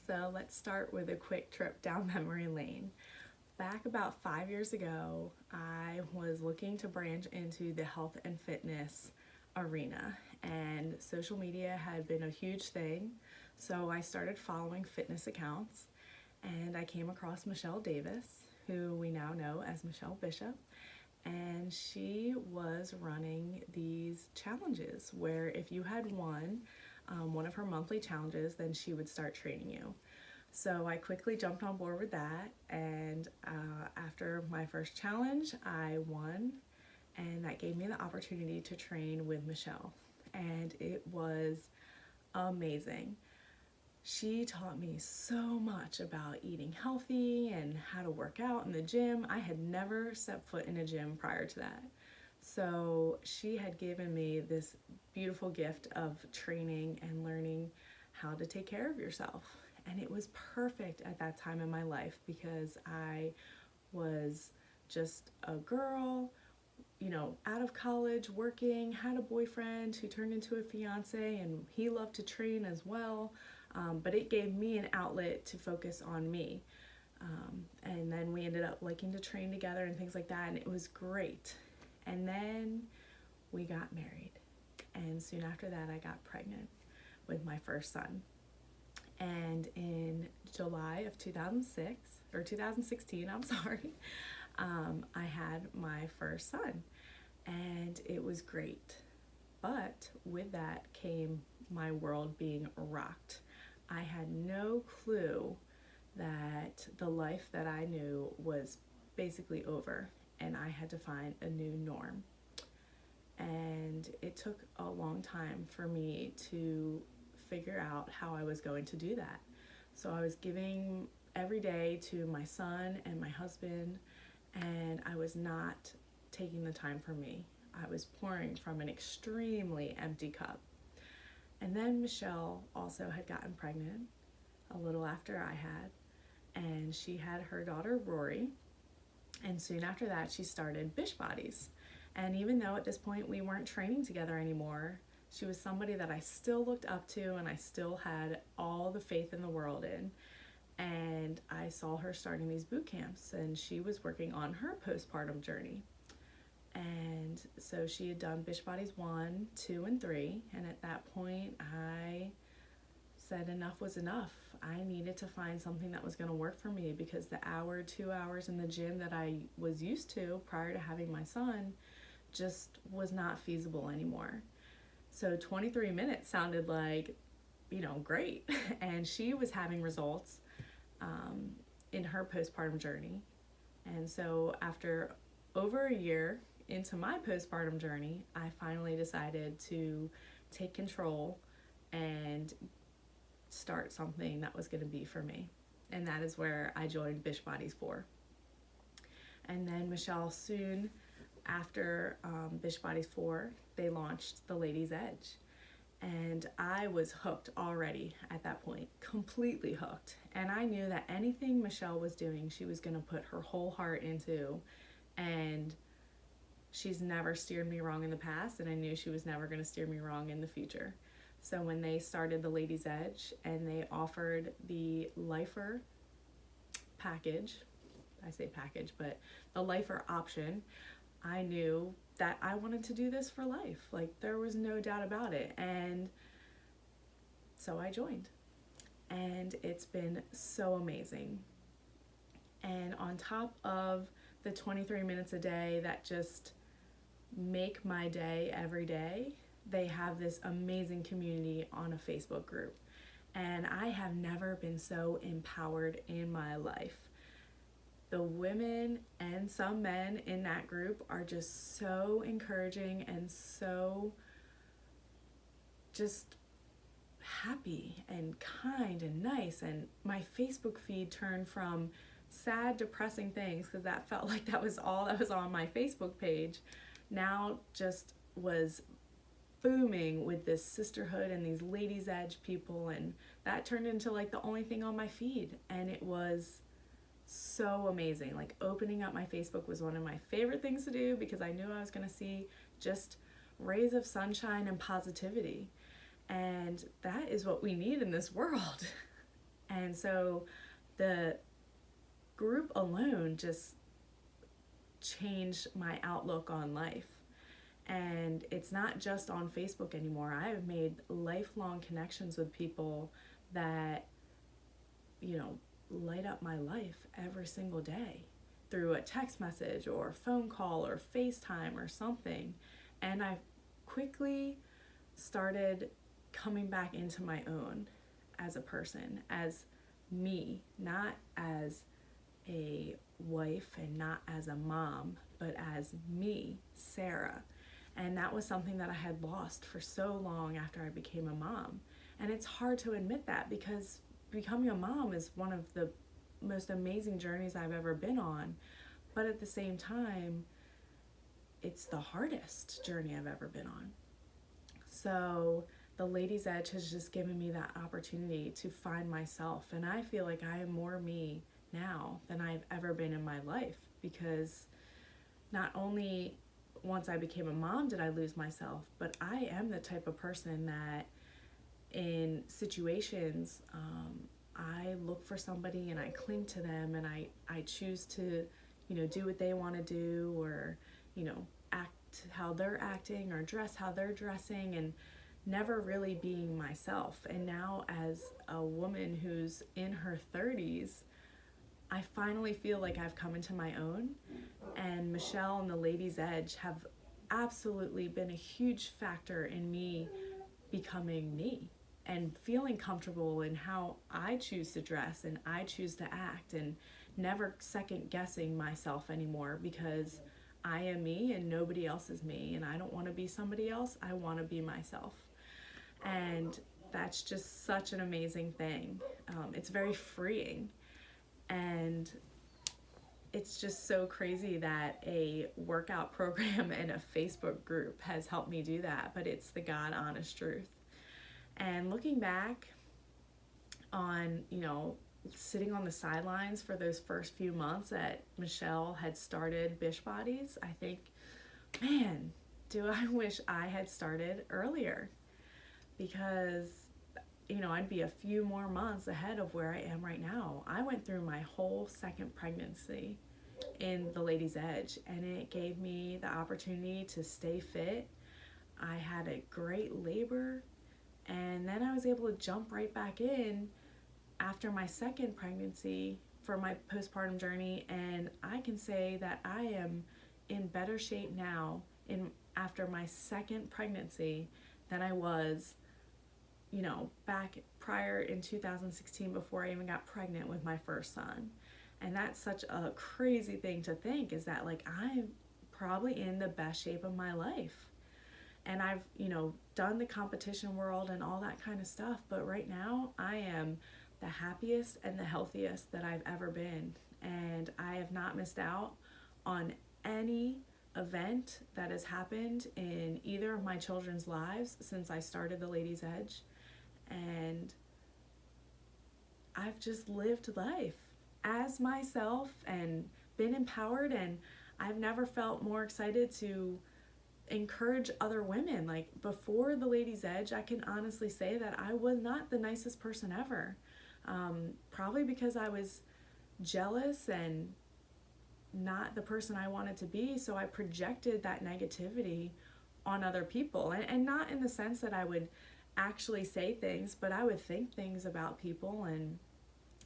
So let's start with a quick trip down memory lane. Back about 5 years ago, I was looking to branch into the health and fitness arena, and social media had been a huge thing. So I started following fitness accounts, and I came across Mshell Davis, who we now know as Michelle Bishop, and she was running these challenges where if you had won one of her monthly challenges, then she would start training you. So I quickly jumped on board with that, and after my first challenge, I won, and that gave me the opportunity to train with Mshell, and it was amazing. She taught me so much about eating healthy and how to work out in the gym. I had never stepped foot in a gym prior to that. So she had given me this beautiful gift of training and learning how to take care of yourself. And it was perfect at that time in my life because I was just a girl, out of college, working, had a boyfriend who turned into a fiance, and he loved to train as well. But it gave me an outlet to focus on me. And then we ended up liking to train together and things like that, and it was great. And then we got married, and soon after that I got pregnant with my first son. And in July of 2016, I'm sorry, I had my first son, and it was great. But with that came my world being rocked. I had no clue that the life that I knew was basically over, and I had to find a new norm. And it took a long time for me to figure out how I was going to do that. So I was giving every day to my son and my husband, and I was not taking the time for me. I was pouring from an extremely empty cup. And then Mshell also had gotten pregnant a little after I had, and she had her daughter Rori, and soon after that she started Bish Bodies. And even though at this point we weren't training together anymore, she was somebody that I still looked up to and I still had all the faith in the world in. And I saw her starting these boot camps, and she was working on her postpartum journey. And so she had done Bish Bodies 1, 2, and 3, and at that point I said enough was enough. I needed to find something that was going to work for me, because the 2 hours in the gym that I was used to prior to having my son just was not feasible anymore. So 23 minutes sounded like, great. And she was having results in her postpartum journey. And so after over a year into my postpartum journey, I finally decided to take control and start something that was going to be for me. And that is where I joined Bish Bodies 4. And then Mshell, soon after Bish Bodies 4, they launched the Ladies Edge. And I was hooked already at that point, completely hooked. And I knew that anything Mshell was doing, she was going to put her whole heart into. And she's never steered me wrong in the past, and I knew she was never going to steer me wrong in the future. So when they started the Ladies Edge and they offered the Lifer package, I say package, but the Lifer option, I knew that I wanted to do this for life. Like, there was no doubt about it. And so I joined. And it's been so amazing. And on top of the 23 minutes a day that just make my day every day, they have this amazing community on a Facebook group. And I have never been so empowered in my life. The women and some men in that group are just so encouraging and so just happy and kind and nice. And my Facebook feed turned from sad, depressing things, because that felt like that was all that was on my Facebook page, now just was booming with this sisterhood and these Ladies Edge people, and that turned into like the only thing on my feed. And it was so amazing. Like, opening up my Facebook was one of my favorite things to do, because I knew I was going to see just rays of sunshine and positivity, and that is what we need in this world. And so the group alone just changed my outlook on life. And it's not just on Facebook anymore. I have made lifelong connections with people that, light up my life every single day through a text message or a phone call or FaceTime or something. And I've quickly started coming back into my own as a person, as me, not as a wife and not as a mom, but as me, Sarah. And that was something that I had lost for so long after I became a mom. And it's hard to admit that, because becoming a mom is one of the most amazing journeys I've ever been on. But at the same time, it's the hardest journey I've ever been on. So the Ladies Edge has just given me that opportunity to find myself. And I feel like I am more me now than I've ever been in my life, because not only once I became a mom did I lose myself, but I am the type of person that in situations, I look for somebody and I cling to them, and I choose to, do what they want to do, or, act how they're acting or dress how they're dressing, and never really being myself. And now, as a woman who's in her 30s, I finally feel like I've come into my own, and Mshell and the Ladies Edge have absolutely been a huge factor in me becoming me and feeling comfortable in how I choose to dress and I choose to act, and never second guessing myself anymore, because I am me and nobody else is me, and I don't want to be somebody else. I want to be myself. And that's just such an amazing thing. It's very freeing. And it's just so crazy that a workout program and a Facebook group has helped me do that, but it's the God honest truth. And looking back on, sitting on the sidelines for those first few months that Mshell had started Bish Bodies, I think, man, do I wish I had started earlier, because I'd be a few more months ahead of where I am right now. I went through my whole second pregnancy in the Ladies Edge, and it gave me the opportunity to stay fit. I had a great labor, and then I was able to jump right back in after my second pregnancy for my postpartum journey, and I can say that I am in better shape now after my second pregnancy than I was back prior in 2016, before I even got pregnant with my first son. And that's such a crazy thing to think, is that I'm probably in the best shape of my life. And I've, done the competition world and all that kind of stuff, but right now I am the happiest and the healthiest that I've ever been. And I have not missed out on any event that has happened in either of my children's lives since I started the Ladies Edge. And I've just lived life as myself and been empowered, and I've never felt more excited to encourage other women. Before the Ladies Edge, I can honestly say that I was not the nicest person ever, probably because I was jealous and not the person I wanted to be, so I projected that negativity on other people, and not in the sense that I would actually say things, but I would think things about people. And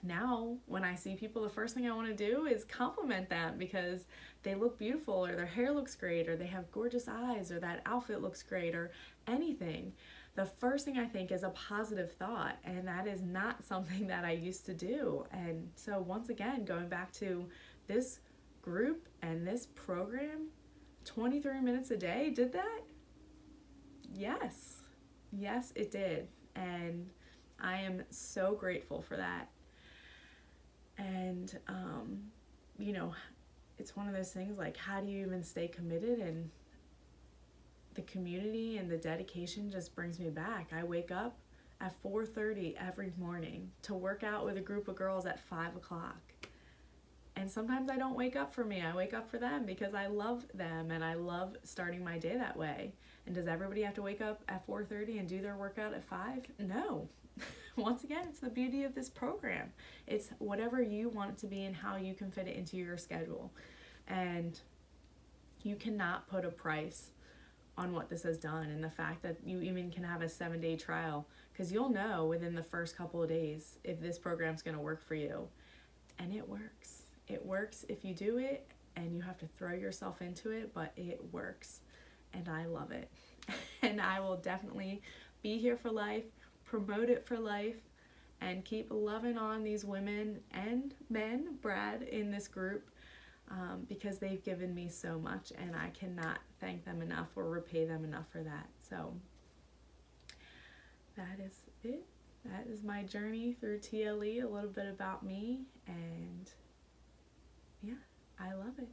now when I see people, the first thing I want to do is compliment them because they look beautiful, or their hair looks great, or they have gorgeous eyes, or that outfit looks great, or anything. The first thing I think is a positive thought, and that is not something that I used to do. And so once again, going back to this group and this program, 23 minutes a day did that? Yes, it did. And I am so grateful for that. And, it's one of those things, how do you even stay committed? And the community and the dedication just brings me back. I wake up at 4:30 every morning to work out with a group of girls at 5 o'clock. And sometimes I don't wake up for me. I wake up for them because I love them and I love starting my day that way. And does everybody have to wake up at 4:30 and do their workout at 5? No. once again, it's the beauty of this program. It's whatever you want it to be and how you can fit it into your schedule. And you cannot put a price on what this has done, and the fact that you even can have a 7-day trial, because you'll know within the first couple of days if this program's going to work for you. And it works. It works if you do it, and you have to throw yourself into it, but it works. And I love it. And I will definitely be here for life, promote it for life, and keep loving on these women and men, Brad, in this group, because they've given me so much, and I cannot thank them enough or repay them enough for that. So that is it. That is my journey through TLE, a little bit about me, and yeah, I love it.